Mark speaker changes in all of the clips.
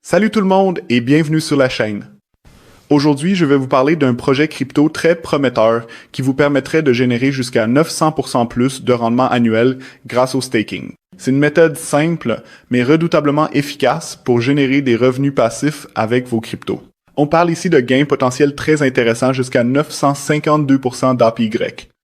Speaker 1: Salut tout le monde et bienvenue sur la chaîne. Aujourd'hui, je vais vous parler d'un projet crypto très prometteur qui vous permettrait de générer jusqu'à 900% plus de rendement annuel grâce au staking. C'est une méthode simple mais redoutablement efficace pour générer des revenus passifs avec vos cryptos. On parle ici de gains potentiels très intéressants jusqu'à 952% d'APY.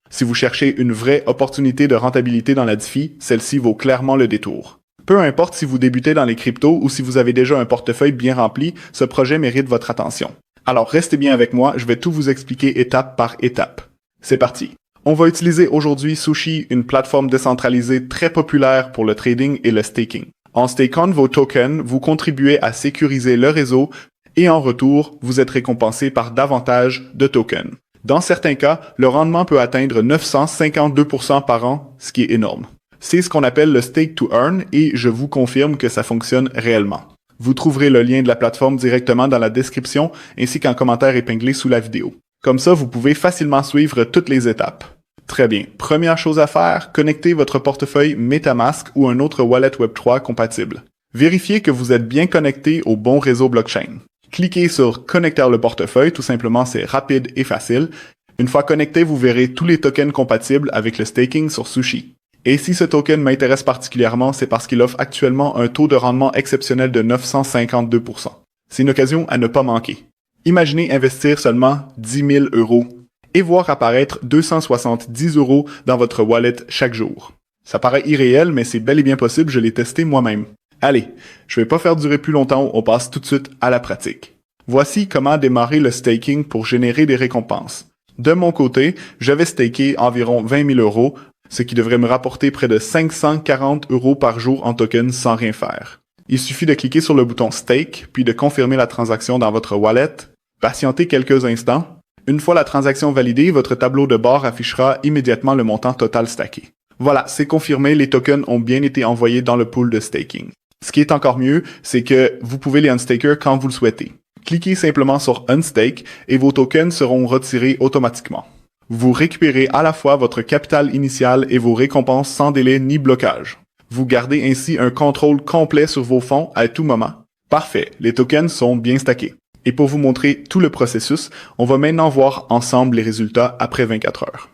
Speaker 1: Si vous cherchez une vraie opportunité de rentabilité dans la DeFi, celle-ci vaut clairement le détour. Peu importe si vous débutez dans les cryptos ou si vous avez déjà un portefeuille bien rempli, ce projet mérite votre attention. Alors restez bien avec moi, je vais tout vous expliquer étape par étape. C'est parti. On va utiliser aujourd'hui Sushi, une plateforme décentralisée très populaire pour le trading et le staking. En stakant vos tokens, vous contribuez à sécuriser le réseau et en retour, vous êtes récompensé par davantage de tokens. Dans certains cas, le rendement peut atteindre 952% par an, ce qui est énorme. C'est ce qu'on appelle le stake to earn et je vous confirme que ça fonctionne réellement. Vous trouverez le lien de la plateforme directement dans la description ainsi qu'un commentaire épinglé sous la vidéo. Comme ça, vous pouvez facilement suivre toutes les étapes. Très bien. Première chose à faire, connectez votre portefeuille MetaMask ou un autre wallet Web3 compatible. Vérifiez que vous êtes bien connecté au bon réseau blockchain. Cliquez sur « Connecter le portefeuille », tout simplement c'est rapide et facile. Une fois connecté, vous verrez tous les tokens compatibles avec le staking sur Sushi. Et si ce token m'intéresse particulièrement, c'est parce qu'il offre actuellement un taux de rendement exceptionnel de 952%. C'est une occasion à ne pas manquer. Imaginez investir seulement 10 000 € et voir apparaître 270 € dans votre wallet chaque jour. Ça paraît irréel, mais c'est bel et bien possible, je l'ai testé moi-même. Allez, je vais pas faire durer plus longtemps, on passe tout de suite à la pratique. Voici comment démarrer le staking pour générer des récompenses. De mon côté, je vais staker environ 20 000 €, ce qui devrait me rapporter près de 540 € par jour en tokens sans rien faire. Il suffit de cliquer sur le bouton Stake, puis de confirmer la transaction dans votre wallet, patienter quelques instants. Une fois la transaction validée, votre tableau de bord affichera immédiatement le montant total stacké. Voilà, c'est confirmé, les tokens ont bien été envoyés dans le pool de staking. Ce qui est encore mieux, c'est que vous pouvez les unstaker quand vous le souhaitez. Cliquez simplement sur Unstake et vos tokens seront retirés automatiquement. Vous récupérez à la fois votre capital initial et vos récompenses sans délai ni blocage. Vous gardez ainsi un contrôle complet sur vos fonds à tout moment. Parfait, les tokens sont bien stackés. Et pour vous montrer tout le processus, on va maintenant voir ensemble les résultats après 24 heures.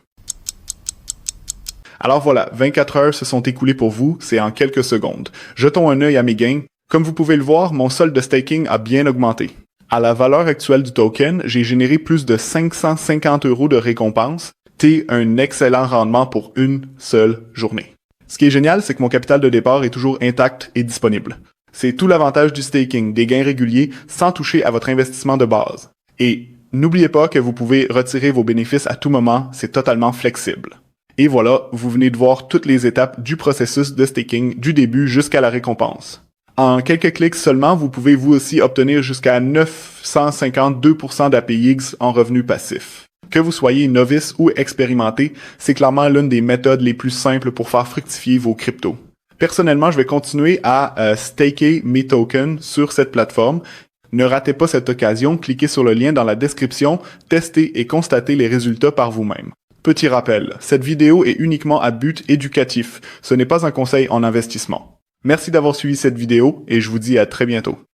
Speaker 1: Alors voilà, 24 heures se sont écoulées pour vous, c'est en quelques secondes. Jetons un œil à mes gains. Comme vous pouvez le voir, mon solde de staking a bien augmenté. À la valeur actuelle du token, j'ai généré plus de 550 € de récompense. C'est un excellent rendement pour une seule journée. Ce qui est génial, c'est que mon capital de départ est toujours intact et disponible. C'est tout l'avantage du staking, des gains réguliers sans toucher à votre investissement de base. Et n'oubliez pas que vous pouvez retirer vos bénéfices à tout moment, c'est totalement flexible. Et voilà, vous venez de voir toutes les étapes du processus de staking du début jusqu'à la récompense. En quelques clics seulement, vous pouvez vous aussi obtenir jusqu'à 952% d'APX en revenus passifs. Que vous soyez novice ou expérimenté, c'est clairement l'une des méthodes les plus simples pour faire fructifier vos cryptos. Personnellement, je vais continuer à staker mes tokens sur cette plateforme. Ne ratez pas cette occasion, cliquez sur le lien dans la description, testez et constatez les résultats par vous-même. Petit rappel, cette vidéo est uniquement à but éducatif, ce n'est pas un conseil en investissement. Merci d'avoir suivi cette vidéo et je vous dis à très bientôt.